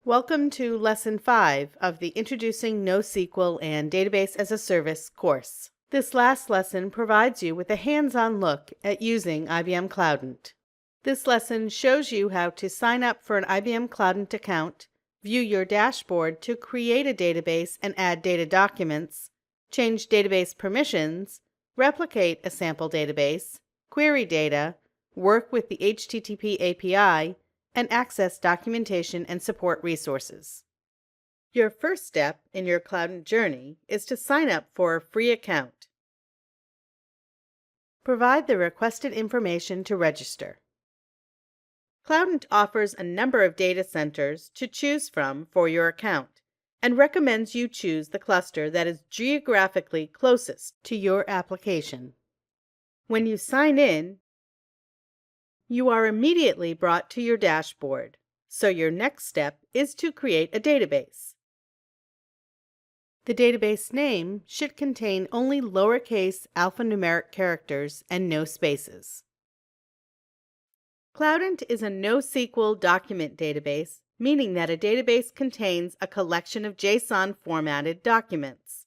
Welcome to Lesson 5 of the Introducing NoSQL and Database as a Service course. This last lesson provides you with a hands-on look at using IBM Cloudant. This lesson shows you how to sign up for an IBM Cloudant account, view your dashboard to create a database and add data documents, change database permissions, replicate a sample database, query data, work with the HTTP API, and access documentation and support resources. Your first step in your Cloudant journey is to sign up for a free account. Provide the requested information to register. Cloudant offers a number of data centers to choose from for your account and recommends you choose the cluster that is geographically closest to your application. When you sign in, you are immediately brought to your dashboard, so your next step is to create a database. The database name should contain only lowercase alphanumeric characters and no spaces. Cloudant is a NoSQL document database, meaning that a database contains a collection of JSON formatted documents.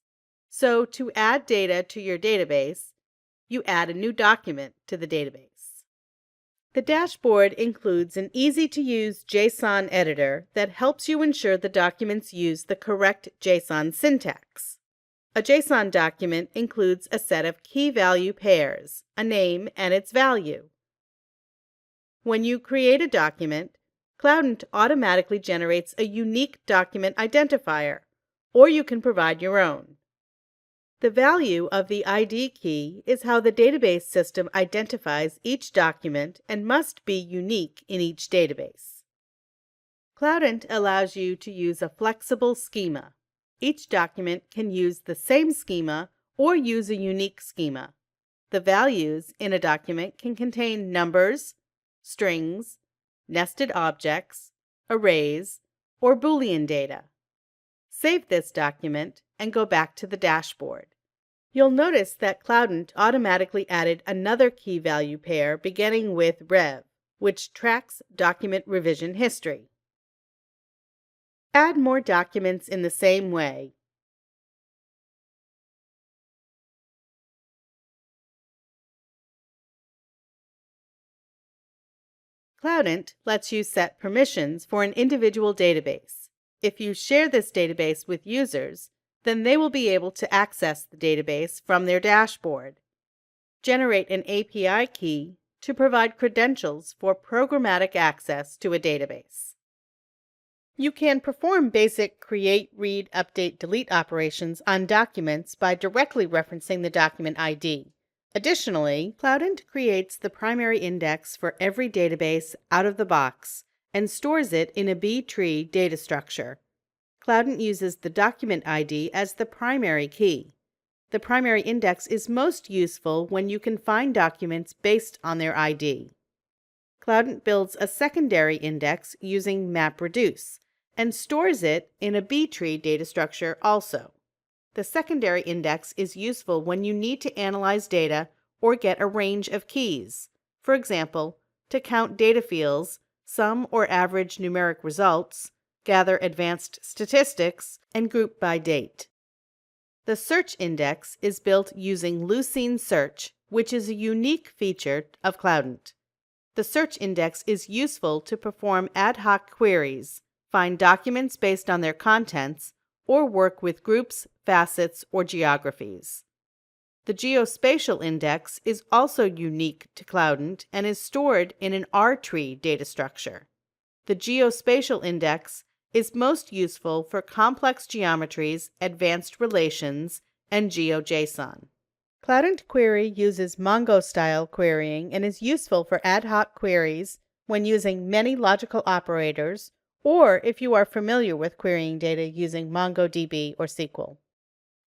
So to add data to your database, you add a new document to the database. The dashboard includes an easy-to-use JSON editor that helps you ensure the documents use the correct JSON syntax. A JSON document includes a set of key-value pairs, a name and its value. When you create a document, Cloudant automatically generates a unique document identifier, or you can provide your own. The value of the ID key is how the database system identifies each document and must be unique in each database. Cloudant allows you to use a flexible schema. Each document can use the same schema or use a unique schema. The values in a document can contain numbers, strings, nested objects, arrays, or Boolean data. Save this document and go back to the dashboard. You'll notice that Cloudant automatically added another key value pair beginning with rev, which tracks document revision history. Add more documents in the same way. Cloudant lets you set permissions for an individual database. If you share this database with users, then they will be able to access the database from their dashboard. Generate an API key to provide credentials for programmatic access to a database. You can perform basic create, read, update, delete operations on documents by directly referencing the document ID. Additionally, Cloudant creates the primary index for every database out of the box and stores it in a B-tree data structure. Cloudant uses the document ID as the primary key. The primary index is most useful when you can find documents based on their ID. Cloudant builds a secondary index using MapReduce and stores it in a B-tree data structure also. The secondary index is useful when you need to analyze data or get a range of keys. For example, to count data fields, sum or average numeric results, gather advanced statistics, and group by date. The search index is built using Lucene Search, which is a unique feature of Cloudant. The search index is useful to perform ad hoc queries, find documents based on their contents, or work with groups, facets, or geographies. The geospatial index is also unique to Cloudant and is stored in an R-tree data structure. The geospatial index is most useful for complex geometries, advanced relations, and GeoJSON. Cloudant Query uses Mongo-style querying and is useful for ad hoc queries when using many logical operators, or if you are familiar with querying data using MongoDB or SQL.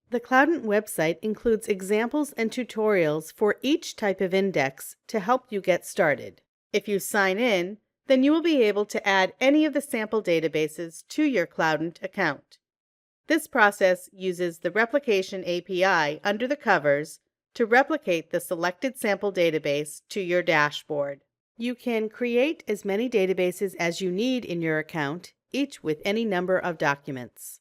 The Cloudant website includes examples and tutorials for each type of index to help you get started. If you sign in, then you will be able to add any of the sample databases to your Cloudant account. This process uses the replication API under the covers to replicate the selected sample database to your dashboard. You can create as many databases as you need in your account each with any number of documents.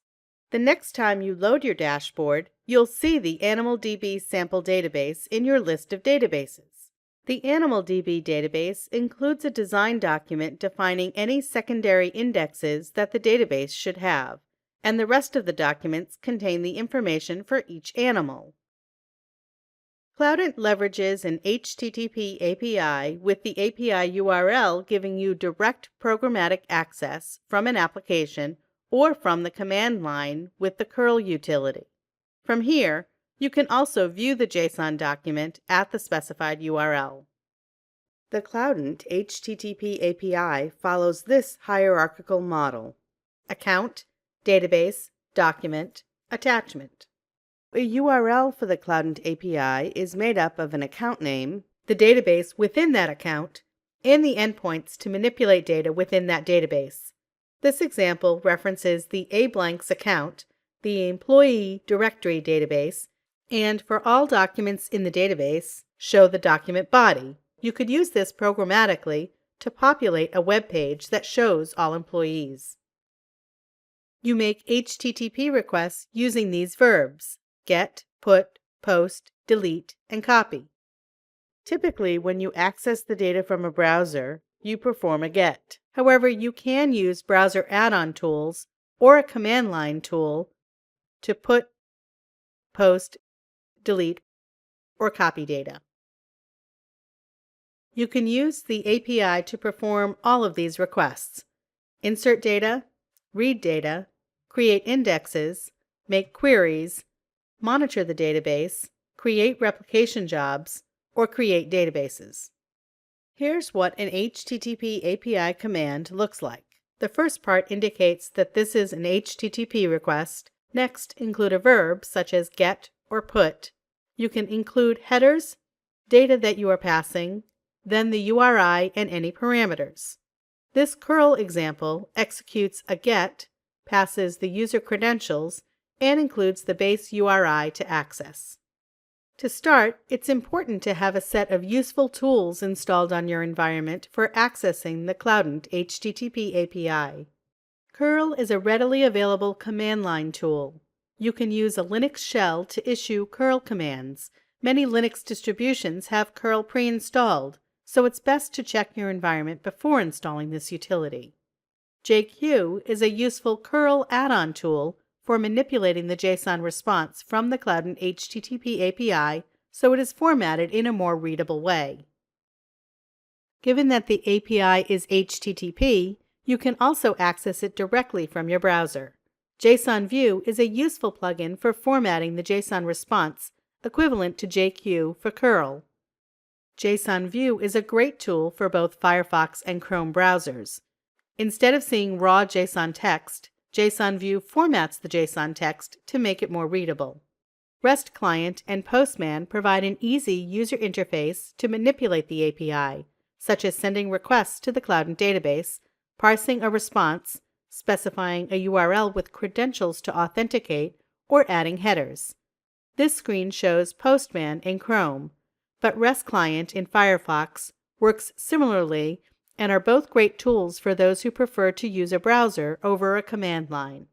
The next time you load your dashboard, you'll see the AnimalDB sample database in your list of databases. The AnimalDB database includes a design document defining any secondary indexes that the database should have, and the rest of the documents contain the information for each animal. Cloudant leverages an HTTP API with the API URL giving you direct programmatic access from an application or from the command line with the curl utility. From here, you can also view the JSON document at the specified URL. The Cloudant HTTP API follows this hierarchical model: account, database, document, attachment. A URL for the Cloudant API is made up of an account name, the database within that account, and the endpoints to manipulate data within that database. This example references the A-blanks account, the employee directory database, and for all documents in the database, show the document body. You could use this programmatically to populate a web page that shows all employees. You make HTTP requests using these verbs: get, put, post, delete, and copy. Typically, when you access the data from a browser, you perform a GET. However, you can use browser add-on tools or a command line tool to put, post, delete, or copy data. You can use the API to perform all of these requests: insert data, read data, create indexes, make queries, monitor the database, create replication jobs, or create databases. Here's what an HTTP API command looks like. The first part indicates that this is an HTTP request. Next, include a verb such as get or put. You can include headers, data that you are passing, then the URI and any parameters. This curl example executes a get, passes the user credentials, and includes the base URI to access. To start, it's important to have a set of useful tools installed on your environment for accessing the Cloudant HTTP API. Curl is a readily available command line tool. You can use a Linux shell to issue curl commands. Many Linux distributions have curl pre-installed, so it's best to check your environment before installing this utility. JQ is a useful curl add-on tool for manipulating the JSON response from the Cloudant HTTP API so it is formatted in a more readable way. Given that the API is HTTP, you can also access it directly from your browser. JSON View is a useful plugin for formatting the JSON response, equivalent to JQ for curl. JSON View is a great tool for both Firefox and Chrome browsers. Instead of seeing raw JSON text, JSON View formats the JSON text to make it more readable. REST Client and Postman provide an easy user interface to manipulate the API, such as sending requests to the Cloudant database, parsing a response, specifying a URL with credentials to authenticate, or adding headers. This screen shows Postman in Chrome, but REST Client in Firefox works similarly and are both great tools for those who prefer to use a browser over a command line.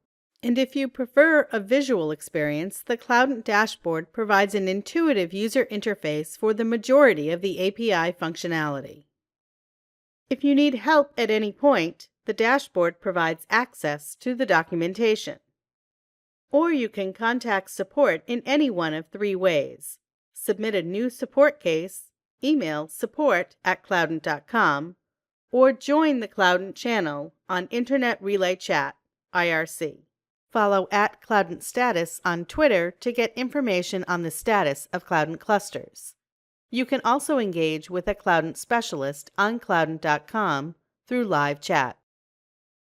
And if you prefer a visual experience, the Cloudant dashboard provides an intuitive user interface for the majority of the API functionality. If you need help at any point, the dashboard provides access to the documentation. Or you can contact support in any one of three ways: submit a new support case, email support@cloudant.com, or join the Cloudant channel on Internet Relay Chat, IRC. Follow @Cloudant Status on Twitter to get information on the status of Cloudant clusters. You can also engage with a Cloudant specialist on Cloudant.com through live chat.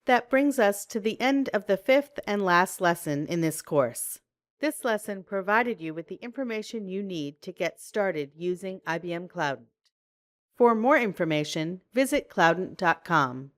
That brings us to the end of the fifth and last lesson in this course. This lesson provided you with the information you need to get started using IBM Cloudant. For more information, visit Cloudant.com.